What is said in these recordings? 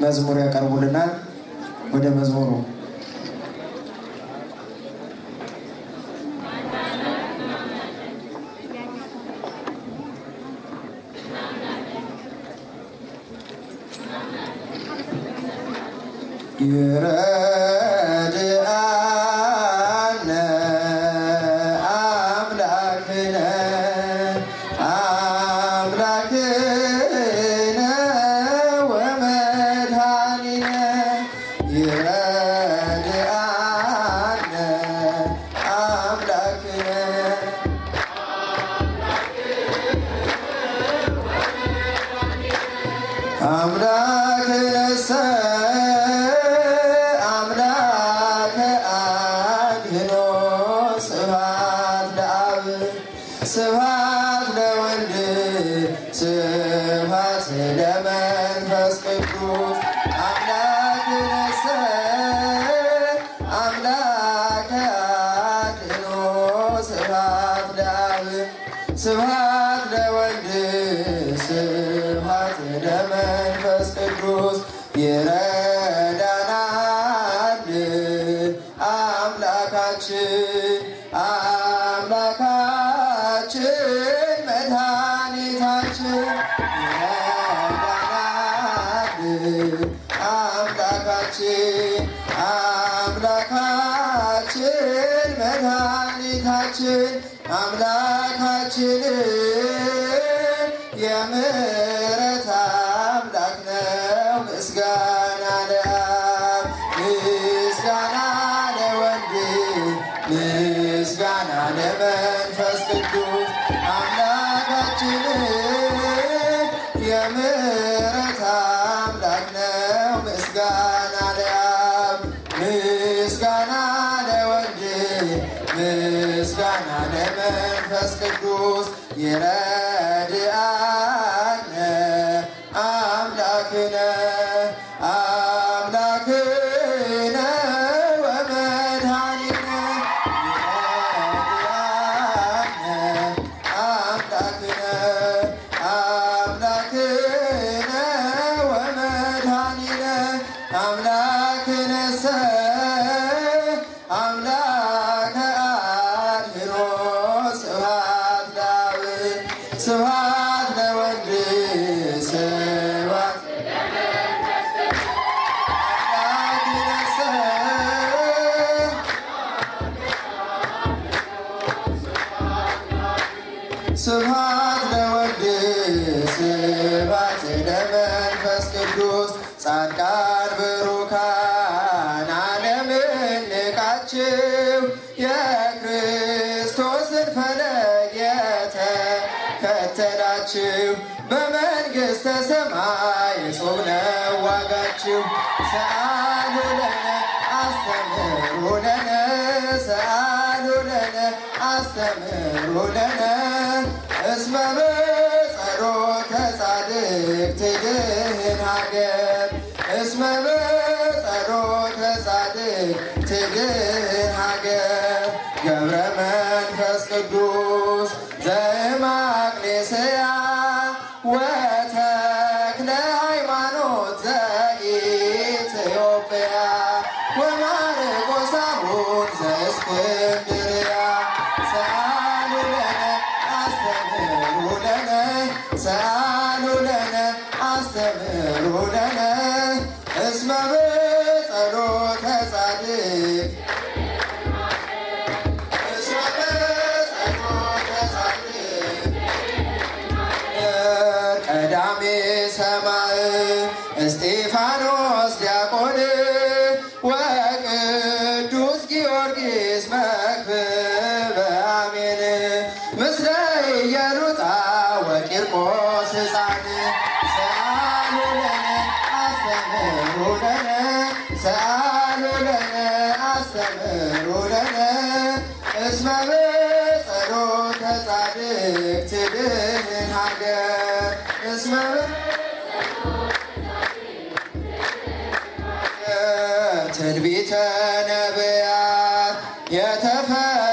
መዝሙር ያቀርቡልናል። ወደ መዝሙሩ ይረድአነ አምላክነ አምላክነ ወመድኃኒነ ይረድአነ አምላክነ አምላክነሰ ስብሐት ለወልድ ስብሐት ለመንፈስ ቅዱስ አምላክነሰ አምላከ አድኅኖ ስብሐት ለአብ ስብሐት ለወልድ ስብሐት ለመንፈስ ቅዱስ ይረዳናል አምላካችን መድኃኒታችን ይረዳናል አምላካችን መድኃኒታችን አምላካችን የምሕረት አምላክ ነው። ምስጋና ለአብ ምስጋና ለወልድ ምስጋና ለመንፈስ ቅዱስ አምላካችን የምሕረት አምላክ ነው። ምስጋና ለአብ ምስጋና ለወልድ ምስጋና ለመንፈስ ቅዱስ ይረድአነ አምላክነ አምላክነ ወመድኃኒነ ይረድአነ አምላክነ አምላክነ ወመድኃኒነ አምላክነሰ አምላከ አድኅኖ ስብሐት ለአብ ስብሐት ለወልድ ስብሐት አምላክነሰ ስብሐት ለወልድ ስብሐት ለመንፈስ ቅዱስ ጻድቃን ብሩካን ዓለምን ንቃችሁ የክርስቶስን ፈለግ የተከተላችሁ በመንግሥተ ሰማይ እጹብ ነው ዋጋችሁ። ሰአሉ ለነ አስተምሩ ለነ ሰአሉ ለነ አስተምሩ ለነ እስመ በጸሎተ ጻድቅ ትድህን ሀገር እስመ በጸሎተ ጻድቅ ትድህን ሀገር ገብረ መንፈስ ቅዱስ ዘእምአቅሌስያ ወተክለ ሃይማኖት ዘኢትዮጵያ ወማርቆስ አቡነ ዘእስክንድርያ ሰአሉ ለነ አስተምሩ ለነ ሰአሉ ለነ አስተምሩ ለነ እስመ በጸሎተ ጻድቅ እስመ በጸሎተ ጻድቅ ቀዳሜ ሰማዕት እስጢፋኖስ ዲያቆን ወቅዱስ ጊዮርጊስ መክብበ አሜን ምስለ ኢየሉጣ ወቂርቆስ ሕፃን ሰአሉ ለነ አስተምሩ ለነ ሰአሉ ለነ አስተምሩ ለነ እስመ በጸሎተ ጻድቅ ትድህን ሀገር እስመ ትንቢተ ነቢያት የተፈጸመብሽ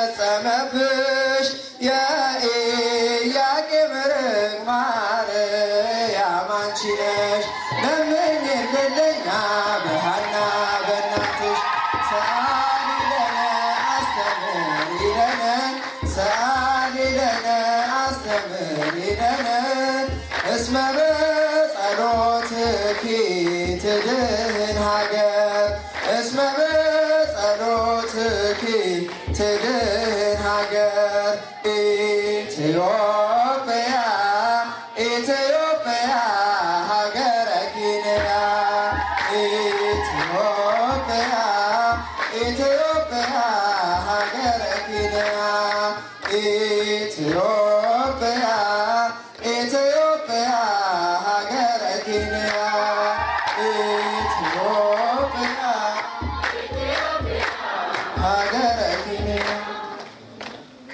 የኢያቄም ርግብ ማርያም አንቺ ነሽ። ለምኝልን ትድህን ሀገር እስመ በጸሎትኪ ትድህን ሀገር ኢትዮጵያ ኢትዮጵያ ሀገረ ኪንያ ኢትዮጵያ ኢትዮጵያ ሀገረ ኪንያ ኢትዮጵያ ኢትዮጵያ ሀገረ ኪንያ ኢትዮጵያ ሀገረ ኪንያ።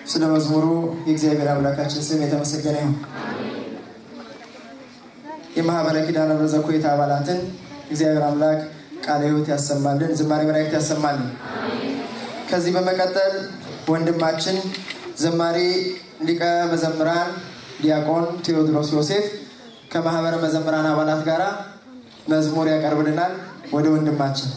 ስለ መዝሙሩ የእግዚአብሔር አምላካችን ስም የተመሰገነ ይሁን። የማህበረ ኪዳነ ምሕረት ዘኮይታ አባላትን እግዚአብሔር አምላክ ቃለ ሕይወት ያሰማልን፣ ዝማሬ መላእክት ያሰማልን። ከዚህ በመቀጠል ወንድማችን ዘማሪ ሊቀ መዘምራን ዲያቆን ቴዎድሮስ ዮሴፍ ከማህበረ መዘምራን አባላት ጋራ መዝሙር ያቀርብልናል። ወደ ወንድማችን